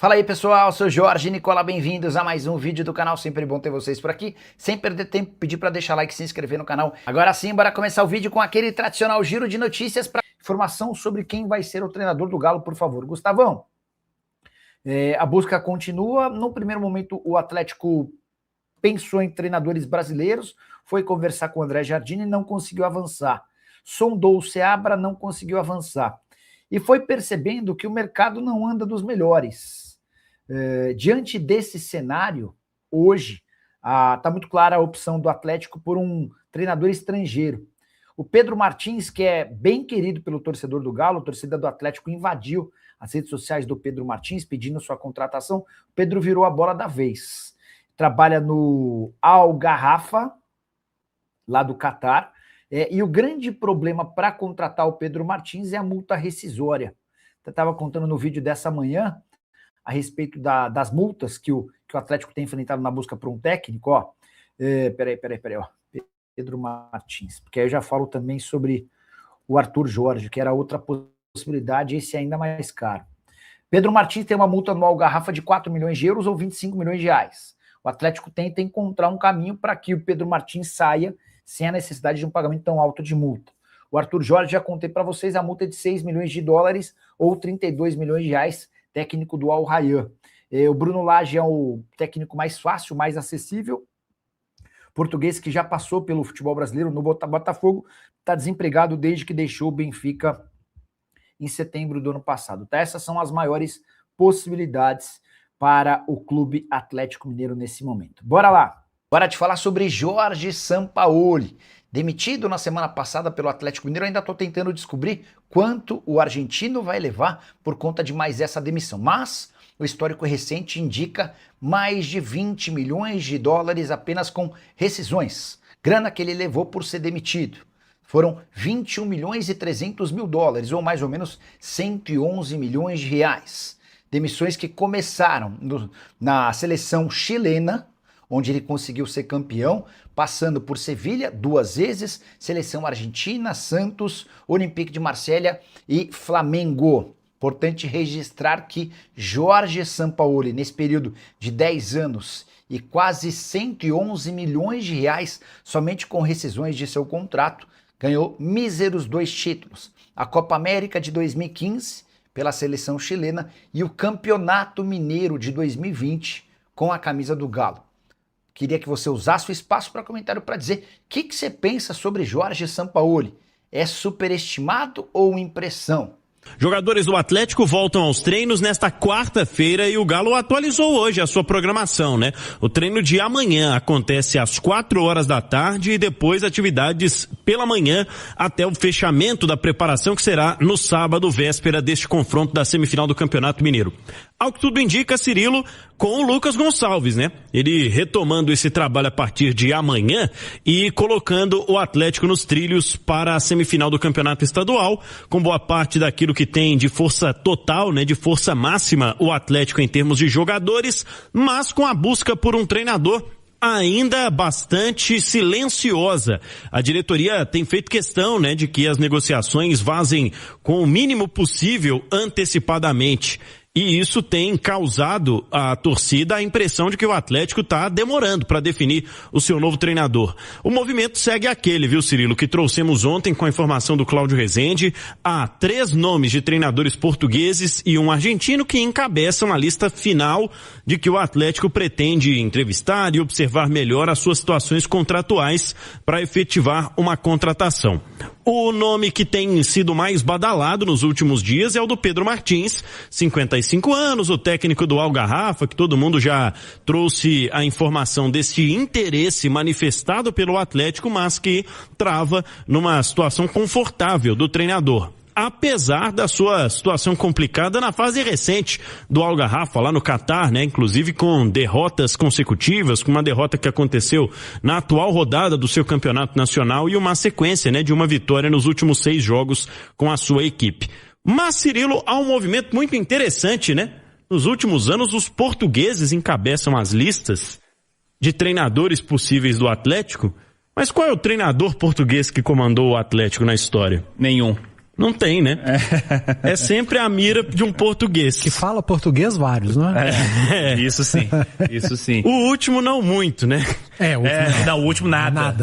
Fala aí pessoal, sou Jorge Nicola, bem-vindos a mais um vídeo do canal, sempre bom ter vocês por aqui. Sem perder tempo, pedir para deixar like e se inscrever no canal. Agora sim, bora começar o vídeo com aquele tradicional giro de notícias para informação sobre quem vai ser o treinador do Galo, por favor. Gustavão, a busca continua. No primeiro momento o Atlético pensou em treinadores brasileiros, foi conversar com o André Jardine e não conseguiu avançar. Sondou o Seabra, não conseguiu avançar. E foi percebendo que o mercado não anda dos melhores. Diante desse cenário, hoje, está muito clara a opção do Atlético por um treinador estrangeiro. O Pedro Martins, que é bem querido pelo torcedor do Galo, a torcida do Atlético invadiu as redes sociais do Pedro Martins pedindo sua contratação. O Pedro virou a bola da vez. Trabalha no Al Garrafa, lá do Catar, e o grande problema para contratar o Pedro Martins é a multa rescisória. Eu estava contando no vídeo dessa manhã a respeito das multas que o Atlético tem enfrentado na busca por um técnico, ó. Peraí, ó. Pedro Martins, porque aí eu já falo também sobre o Arthur Jorge, que era outra possibilidade, esse é ainda mais caro. Pedro Martins tem uma multa anual garrafa de 4 milhões de euros ou 25 milhões de reais. O Atlético tenta encontrar um caminho para que o Pedro Martins saia sem a necessidade de um pagamento tão alto de multa. O Arthur Jorge, já contei para vocês, a multa é de 6 milhões de dólares ou 32 milhões de reais, técnico do Al Rayyan. O Bruno Lage é o técnico mais fácil, mais acessível, português que já passou pelo futebol brasileiro no Botafogo, está desempregado desde que deixou o Benfica em setembro do ano passado. Tá? Essas são as maiores possibilidades para o Clube Atlético Mineiro nesse momento. Bora lá! Bora te falar sobre Jorge Sampaoli. Demitido na semana passada pelo Atlético Mineiro, ainda estou tentando descobrir quanto o argentino vai levar por conta de mais essa demissão. Mas o histórico recente indica mais de 20 milhões de dólares apenas com rescisões. Grana que ele levou por ser demitido. Foram 21 milhões e 300 mil dólares, ou mais ou menos 111 milhões de reais. Demissões que começaram na seleção chilena, onde ele conseguiu ser campeão, passando por Sevilha 2 vezes, seleção argentina, Santos, Olympique de Marselha e Flamengo. Importante registrar que Jorge Sampaoli, nesse período de 10 anos e quase 111 milhões de reais, somente com rescisões de seu contrato, ganhou míseros 2 títulos. A Copa América de 2015, pela seleção chilena, e o Campeonato Mineiro de 2020, com a camisa do Galo. Queria que você usasse o espaço para comentário para dizer o que você pensa sobre Jorge Sampaoli. É superestimado ou impressão? Jogadores do Atlético voltam aos treinos nesta quarta-feira e o Galo atualizou hoje a sua programação, né? O treino de amanhã acontece às 4 horas da tarde e depois atividades pela manhã até o fechamento da preparação, que será no sábado, véspera deste confronto da semifinal do Campeonato Mineiro. Ao que tudo indica, Cirilo, com o Lucas Gonçalves, né? Ele retomando esse trabalho a partir de amanhã e colocando o Atlético nos trilhos para a semifinal do Campeonato Estadual, com boa parte daquilo que tem de força total, né? De força máxima o Atlético em termos de jogadores, mas com a busca por um treinador ainda bastante silenciosa. A diretoria tem feito questão, né, de que as negociações vazem com o mínimo possível antecipadamente. E isso tem causado à torcida a impressão de que o Atlético está demorando para definir o seu novo treinador. O movimento segue aquele, viu, Cirilo, que trouxemos ontem com a informação do Cláudio Rezende. Há 3 nomes de treinadores portugueses e um argentino que encabeçam a lista final de que o Atlético pretende entrevistar e observar melhor as suas situações contratuais para efetivar uma contratação. O nome que tem sido mais badalado nos últimos dias é o do Pedro Martins, 55 anos, o técnico do Al Garrafa, que todo mundo já trouxe a informação desse interesse manifestado pelo Atlético, mas que trava numa situação confortável do treinador. Apesar da sua situação complicada na fase recente do Al Garrafa, lá no Catar, né? Inclusive com derrotas consecutivas, com uma derrota que aconteceu na atual rodada do seu campeonato nacional e uma sequência, né, de uma vitória nos últimos 6 jogos com a sua equipe. Mas, Cirilo, há um movimento muito interessante, né? Nos últimos anos, os portugueses encabeçam as listas de treinadores possíveis do Atlético. Mas qual é o treinador português que comandou o Atlético na história? Nenhum. Não tem, né? É sempre a mira de um português. Que fala português vários, não é? Isso sim. O último não muito, né? O último nada.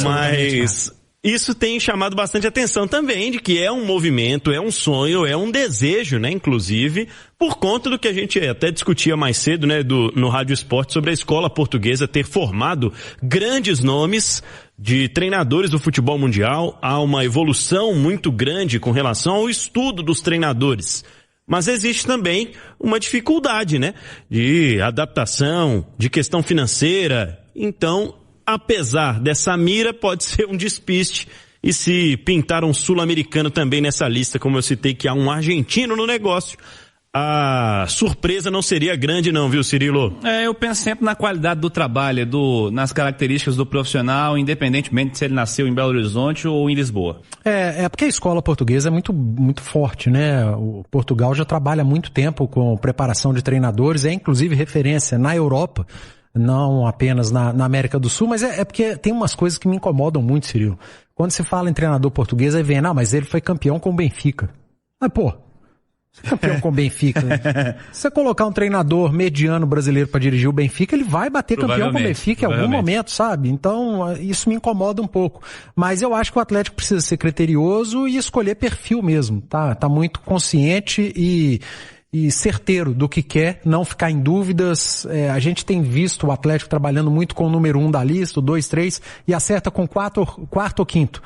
Mas isso tem chamado bastante atenção também, de que é um movimento, é um sonho, é um desejo, né? Inclusive, por conta do que a gente até discutia mais cedo, né? No Rádio Esporte, sobre a escola portuguesa ter formado grandes nomes de treinadores do futebol mundial. Há uma evolução muito grande com relação ao estudo dos treinadores. Mas existe também uma dificuldade, né? De adaptação, de questão financeira. Então, apesar dessa mira, pode ser um despiste. E se pintar um sul-americano também nessa lista, como eu citei que há um argentino no negócio, a surpresa não seria grande não, viu, Cirilo? Eu penso sempre na qualidade do trabalho, nas características do profissional, independentemente se ele nasceu em Belo Horizonte ou em Lisboa. É porque a escola portuguesa é muito, muito forte, né? O Portugal já trabalha há muito tempo com preparação de treinadores, é inclusive referência na Europa, não apenas na América do Sul, mas é porque tem umas coisas que me incomodam muito, Cirilo. Quando se fala em treinador português, aí vem, mas ele foi campeão com o Benfica. Mas, campeão com o Benfica. Se você colocar um treinador mediano brasileiro para dirigir o Benfica, ele vai bater campeão com o Benfica em algum momento, sabe? Então, isso me incomoda um pouco. Mas eu acho que o Atlético precisa ser criterioso e escolher perfil mesmo, tá? Tá muito consciente e certeiro do que quer, não ficar em dúvidas. A gente tem visto o Atlético trabalhando muito com o número 1 da lista, o 2, 3, e acerta com quarto ou quinto.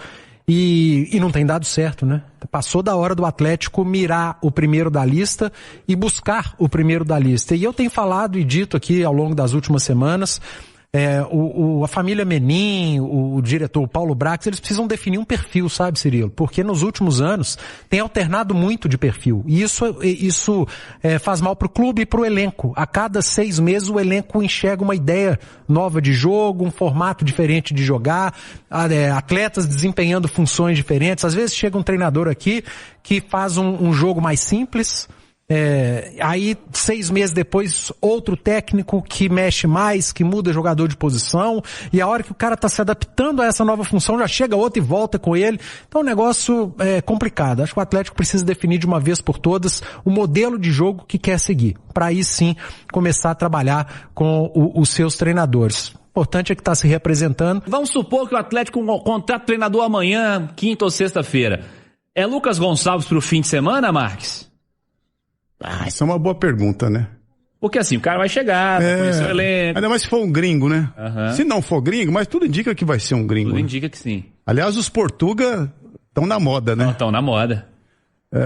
E não tem dado certo, né? Passou da hora do Atlético mirar o primeiro da lista e buscar o primeiro da lista. E eu tenho falado e dito aqui ao longo das últimas semanas, a família Menin, o diretor Paulo Brax, eles precisam definir um perfil, sabe, Cirilo? Porque nos últimos anos tem alternado muito de perfil. E isso faz mal pro clube e pro elenco. A cada 6 meses o elenco enxerga uma ideia nova de jogo, um formato diferente de jogar, atletas desempenhando funções diferentes. Às vezes chega um treinador aqui que faz um jogo mais simples. Aí 6 meses depois outro técnico que mexe mais, que muda jogador de posição, e a hora que o cara tá se adaptando a essa nova função já chega outro e volta com ele. Então o negócio é complicado. Acho que o Atlético precisa definir de uma vez por todas o modelo de jogo que quer seguir, para aí sim começar a trabalhar com os seus treinadores. O importante é que está se representando. Vamos supor que o Atlético contrata treinador amanhã, quinta ou sexta-feira. É Lucas Gonçalves pro fim de semana, Marques? Isso é uma boa pergunta, né? Porque assim, o cara vai chegar, vai conhecer o elenco. Ainda mais se for um gringo, né? Se não for gringo, mas tudo indica que vai ser um gringo. Tudo né? indica que sim. Aliás, os Portuga estão na moda, né? Estão na moda.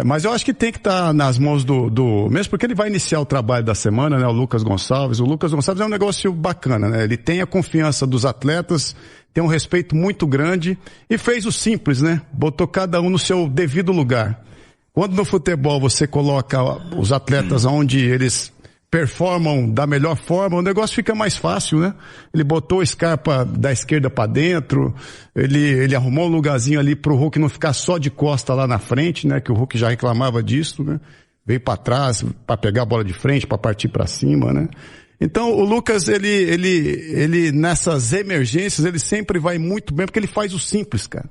Mas eu acho que tem que estar nas mãos do... Mesmo porque ele vai iniciar o trabalho da semana, né? O Lucas Gonçalves. O Lucas Gonçalves é um negócio bacana, né? Ele tem a confiança dos atletas, tem um respeito muito grande e fez o simples, né? Botou cada um no seu devido lugar. Quando no futebol você coloca os atletas onde eles performam da melhor forma, o negócio fica mais fácil, né? Ele botou o Scarpa da esquerda para dentro, ele arrumou um lugarzinho ali pro Hulk não ficar só de costa lá na frente, né? Que o Hulk já reclamava disso, né? Veio para trás para pegar a bola de frente, para partir para cima, né? Então o Lucas, ele nessas emergências, ele sempre vai muito bem porque ele faz o simples, cara.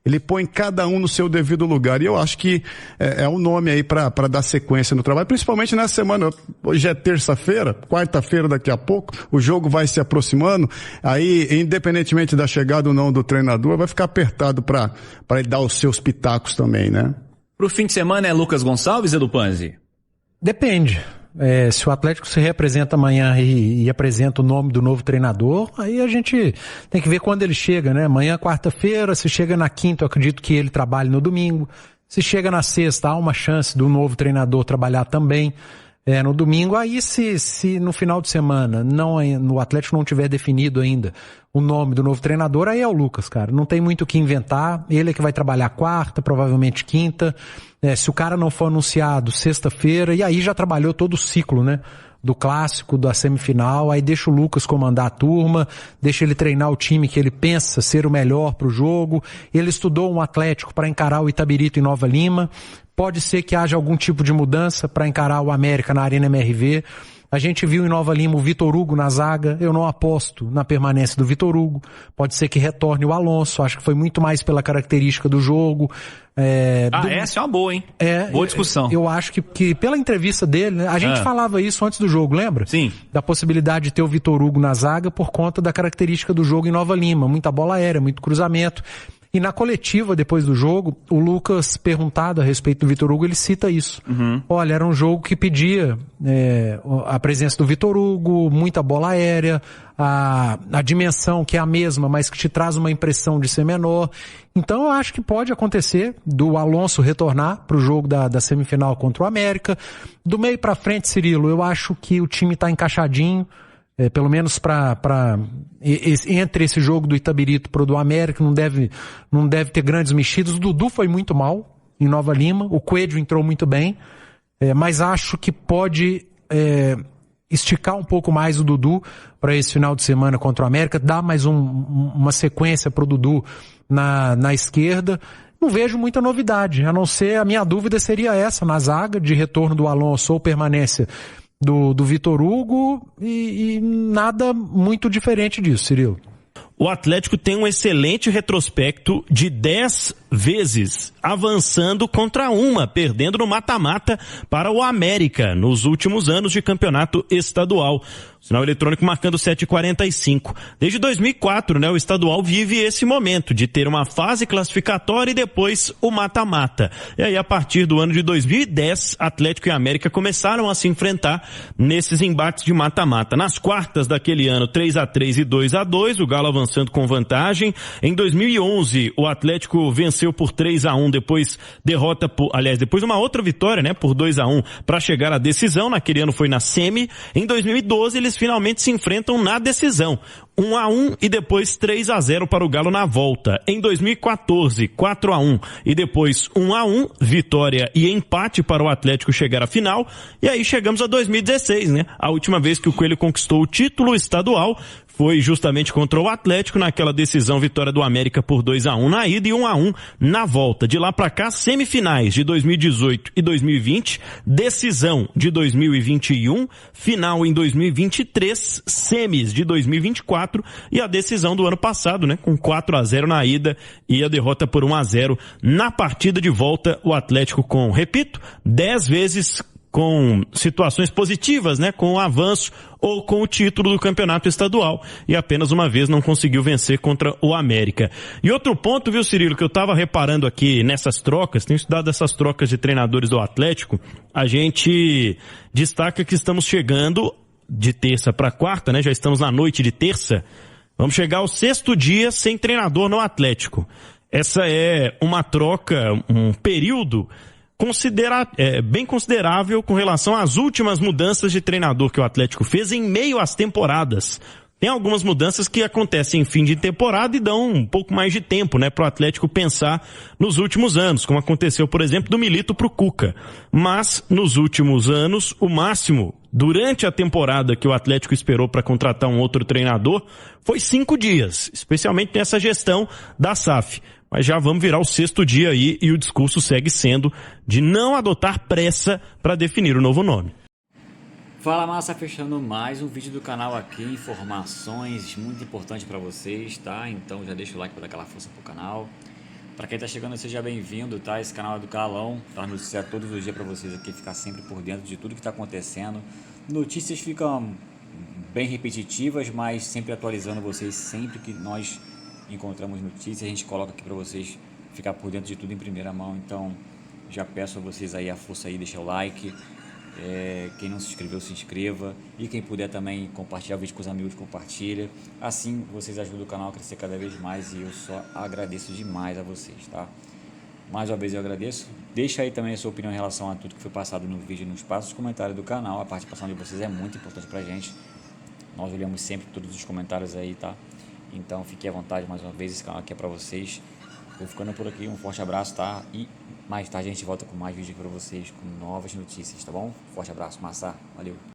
Ele põe cada um no seu devido lugar. E eu acho que é um nome aí para dar sequência no trabalho, principalmente nessa semana. Hoje é terça-feira, quarta-feira daqui a pouco, o jogo vai se aproximando. Aí, independentemente da chegada ou não do treinador, vai ficar apertado para ele dar os seus pitacos também, né? Pro fim de semana é Lucas Gonçalves, Edu Panzi? Depende. Se o Atlético se representa amanhã e apresenta o nome do novo treinador, aí a gente tem que ver quando ele chega, né? Amanhã, quarta-feira, se chega na quinta, eu acredito que ele trabalhe no domingo. Se chega na sexta, há uma chance do novo treinador trabalhar também no domingo. Aí se no final de semana no Atlético não tiver definido ainda o nome do novo treinador, aí é o Lucas, cara. Não tem muito o que inventar. Ele é que vai trabalhar quarta, provavelmente quinta. Se o cara não for anunciado sexta-feira, e aí já trabalhou todo o ciclo, né? Do clássico, da semifinal, aí deixa o Lucas comandar a turma, deixa ele treinar o time que ele pensa ser o melhor pro jogo. Ele estudou um Atlético para encarar o Itabirito em Nova Lima. Pode ser que haja algum tipo de mudança para encarar o América na Arena MRV. A gente viu em Nova Lima o Vitor Hugo na zaga. Eu não aposto na permanência do Vitor Hugo. Pode ser que retorne o Alonso. Acho que foi muito mais pela característica do jogo. Essa é uma boa, hein? Boa discussão. Eu acho que pela entrevista dele, né, a gente falava isso antes do jogo, lembra? Sim. Da possibilidade de ter o Vitor Hugo na zaga por conta da característica do jogo em Nova Lima. Muita bola aérea, muito cruzamento. E na coletiva, depois do jogo, o Lucas, perguntado a respeito do Vitor Hugo, ele cita isso. Olha, era um jogo que pedia a presença do Vitor Hugo, muita bola aérea, a dimensão que é a mesma, mas que te traz uma impressão de ser menor. Então eu acho que pode acontecer do Alonso retornar para o jogo da semifinal contra o América. Do meio para frente, Cirilo, eu acho que o time está encaixadinho. Pelo menos entre esse jogo do Itabirito pro do América, não deve ter grandes mexidas. O Dudu foi muito mal em Nova Lima, o Coelho entrou muito bem, mas acho que pode esticar um pouco mais o Dudu para esse final de semana contra o América, dar mais uma sequência pro Dudu na esquerda. Não vejo muita novidade, a não ser, a minha dúvida seria essa, na zaga, de retorno do Alonso ou permanência do Vitor Hugo e nada muito diferente disso, Cirilo. O Atlético tem um excelente retrospecto de 10 vezes avançando contra uma, perdendo no mata-mata para o América nos últimos anos de campeonato estadual. Sinal eletrônico marcando 7h45. Desde 2004, o estadual vive esse momento de ter uma fase classificatória e depois o mata-mata. E aí, a partir do ano de 2010, Atlético e América começaram a se enfrentar nesses embates de mata-mata. Nas quartas daquele ano, 3-3 e 2-2, o Galo avançando com vantagem. Em 2011, o Atlético venceu por 3-1, depois depois uma outra vitória, por 2-1 para chegar à decisão. Naquele ano foi na semi. Em 2012, eles finalmente se enfrentam na decisão. 1-1 e depois 3-0 para o Galo na volta. Em 2014, 4-1 e depois 1-1, vitória e empate para o Atlético chegar à final. E aí chegamos a 2016, A última vez que o Coelho conquistou o título estadual foi justamente contra o Atlético, naquela decisão, vitória do América por 2-1 na ida e 1-1 na volta. De lá para cá, semifinais de 2018 e 2020, decisão de 2021, final em 2023, semis de 2024 e a decisão do ano passado, com 4-0 na ida e a derrota por 1-0 na partida de volta. O Atlético com, repito, 10 vezes com situações positivas, com o avanço ou com o título do campeonato estadual, e apenas uma vez não conseguiu vencer contra o América. E outro ponto, viu, Cirilo, que eu estava reparando aqui nessas trocas, tenho estudado essas trocas de treinadores do Atlético, a gente destaca que estamos chegando de terça para quarta, já estamos na noite de terça, vamos chegar ao 6º dia sem treinador no Atlético. Essa é uma troca, um período bem considerável com relação às últimas mudanças de treinador que o Atlético fez em meio às temporadas. Tem algumas mudanças que acontecem em fim de temporada e dão um pouco mais de tempo, para o Atlético pensar nos últimos anos, como aconteceu, por exemplo, do Milito para o Cuca. Mas, nos últimos anos, o máximo, durante a temporada que o Atlético esperou para contratar um outro treinador, foi 5 dias, especialmente nessa gestão da SAF. Mas já vamos virar o 6º dia aí e o discurso segue sendo de não adotar pressa para definir o novo nome. Fala, massa, fechando mais um vídeo do canal aqui, informações muito importantes para vocês, tá? Então já deixa o like para dar aquela força pro canal. Para quem tá chegando, seja bem-vindo, tá? Esse canal é do Calão, tá? Notícia todos os dias para vocês aqui, ficar sempre por dentro de tudo que tá acontecendo. Notícias ficam bem repetitivas, mas sempre atualizando vocês, sempre que nós encontramos notícias, a gente coloca aqui para vocês ficar por dentro de tudo em primeira mão. Então já peço a vocês aí a força aí, deixa o like, quem não se inscreveu, se inscreva, e quem puder também compartilhar o vídeo com os amigos, compartilha, assim vocês ajudam o canal a crescer cada vez mais, e eu só agradeço demais a vocês, tá? Mais uma vez eu agradeço. Deixa aí também a sua opinião em relação a tudo que foi passado no vídeo, no espaço dos comentários do canal. A participação de vocês é muito importante pra gente, nós olhamos sempre todos os comentários aí, tá? Então fique à vontade mais uma vez, esse canal aqui é pra vocês. Vou ficando por aqui, um forte abraço, tá? E mais tarde a gente volta com mais vídeos para vocês, com novas notícias, tá bom? Forte abraço, massa, valeu!